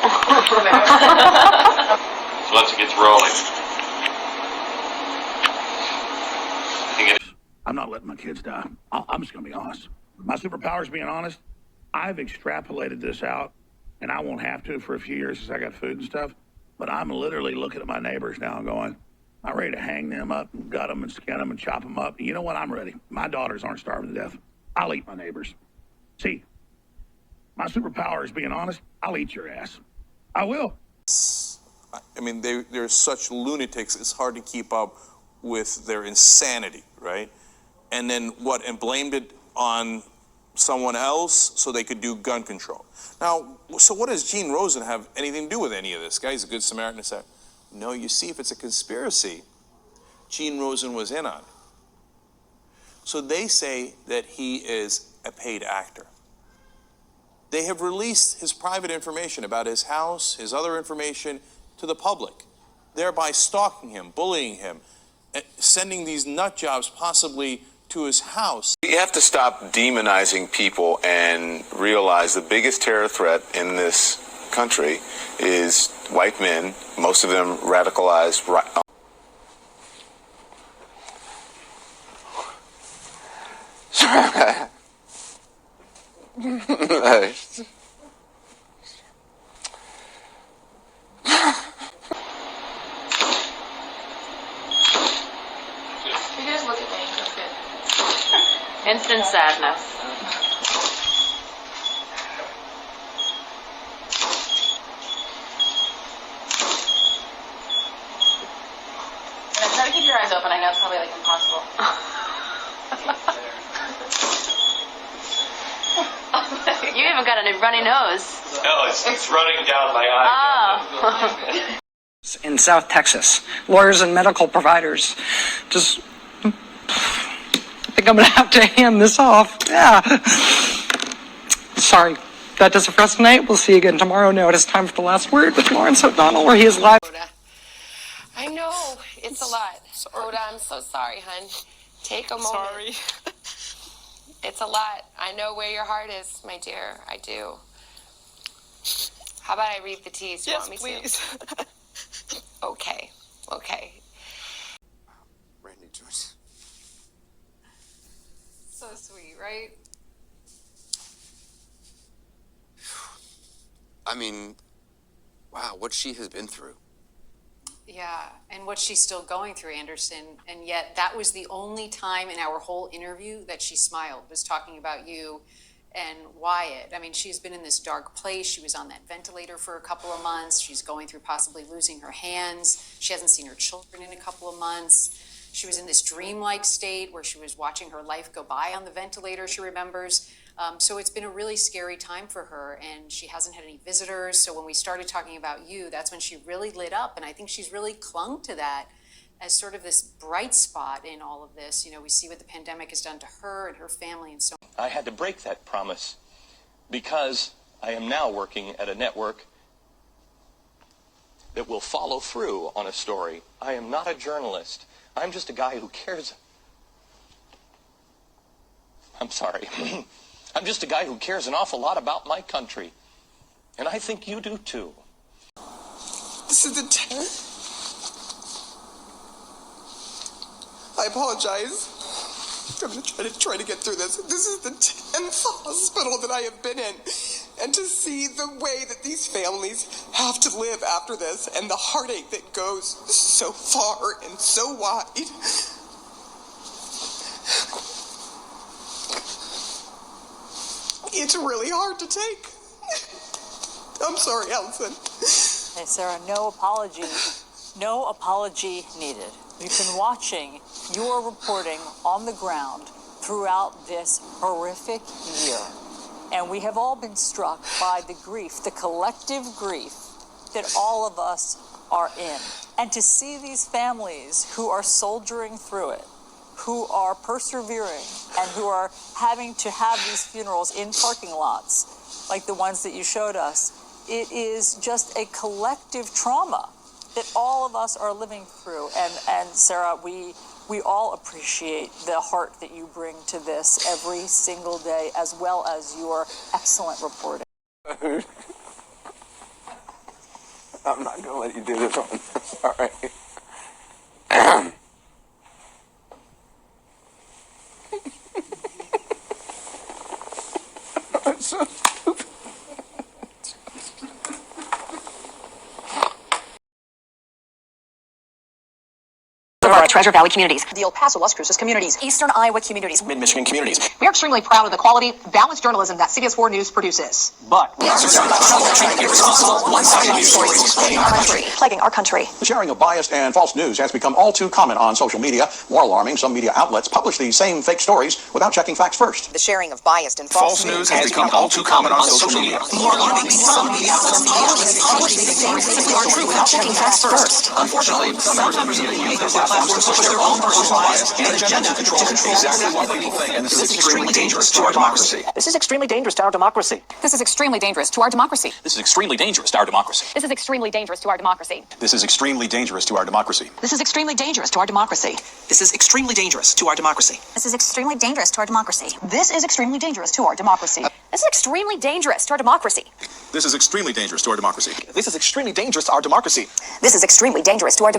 So once it gets rolling. I'm not letting my kids die. I'm just going to be honest. My superpower is being honest. I've extrapolated this out, and I won't have to for a few years because I got food and stuff. But I'm literally looking at my neighbors now and going, I'm ready to hang them up and gut them and skin them and chop them up. And you know what? I'm ready. My daughters aren't starving to death. I'll eat my neighbors. See, my superpower is being honest. I'll eat your ass. I will. I mean, they're such lunatics, it's hard to keep up with their insanity, right? And then what, and blamed it on someone else so they could do gun control. Now, so what does Gene Rosen have anything to do with any of this? Guy's a good Samaritan to say, no, you see, if it's a conspiracy, Gene Rosen was in on it. So they say that he is a paid actor. They have released his private information about his house, his other information to the public, thereby stalking him, bullying him, sending these nut jobs possibly to his house. You have to stop demonizing people and realize the biggest terror threat in this country is white men, most of them radicalized. You guys look at me. Okay. Instant sadness. And try to keep your eyes open. I know it's probably like impossible. You even got a runny nose. No, it's running down my eye. Oh. In South Texas, lawyers and medical providers just I think I'm gonna have to hand this off. Yeah. Sorry. That does it for us tonight. We'll see you again tomorrow. Now it is time for the last word with Lawrence O'Donnell, where he is live. I know it's a lot. Oda, I'm so sorry, hun. Take a moment. Sorry. It's a lot. I know where your heart is, my dear. I do. How about I read the teas? You Yes, want me please. to? Okay. Okay. Randy Joyce. So sweet, right? I mean, wow, what she has been through. Yeah, and what she's still going through, Anderson, and yet that was the only time in our whole interview that she smiled, was talking about you and Wyatt. I mean, she's been in this dark place. She was on that ventilator for a couple of months. She's going through possibly losing her hands. She hasn't seen her children in a couple of months. She was in this dreamlike state where she was watching her life go by on the ventilator, she remembers. So it's been a really scary time for her, and she hasn't had any visitors. So when we started talking about you, that's when she really lit up, and I think she's really clung to that as sort of this bright spot in all of this. You know, we see what the pandemic has done to her and her family and so on. I had to break that promise because I am now working at a network that will follow through on a story. I am not a journalist. I'm just a guy who cares. I'm sorry. I'm just a guy who cares an awful lot about my country. And I think you do too. This is the 10th. I apologize. I'm going to try to get through this. This is the 10th hospital that I have been in. And to see the way that these families have to live after this and the heartache that goes so far and so wide. It's really hard to take. I'm sorry, Allison. Hey, Sarah, no apology. No apology needed. We've been watching your reporting on the ground throughout this horrific year. And we have all been struck by the grief, the collective grief that all of us are in. And to see these families who are soldiering through it, who are persevering, and who are having to have these funerals in parking lots, like the ones that you showed us, it is just a collective trauma that all of us are living through. And Sarah, we all appreciate the heart that you bring to this every single day, as well as your excellent reporting. I'm not gonna let you do this one. All right. It's so stupid. Of our Treasure Valley communities, the El Paso, Las Cruces communities, Eastern Iowa communities, Mid-Michigan communities. we are extremely proud of the quality, balanced journalism that CBS 4 News produces. But we are concerned about someone trying to get responsible, one-sided news stories plaguing our country. The sharing of biased and false news has become all too common on social media. More alarming, some media outlets publish these same fake stories without checking facts first. The sharing of biased and false news has become all too common on social media. More alarming, some media outlets publish these things that are true without checking facts first. Unfortunately, some members of the media use those platforms to push their own personal bias and agenda to control exactly what people think, and this is extremely dangerous to our democracy. This is extremely dangerous to our democracy. This is extremely dangerous to our democracy. This is extremely dangerous to our democracy. This is extremely dangerous to our democracy. This is extremely dangerous to our democracy. This is extremely dangerous to our democracy. This is extremely dangerous to our democracy. This is extremely dangerous to our democracy. This is extremely dangerous to our democracy. This is extremely dangerous to our democracy. This is extremely dangerous to our democracy. This is extremely dangerous to our democracy. This is extremely dangerous to our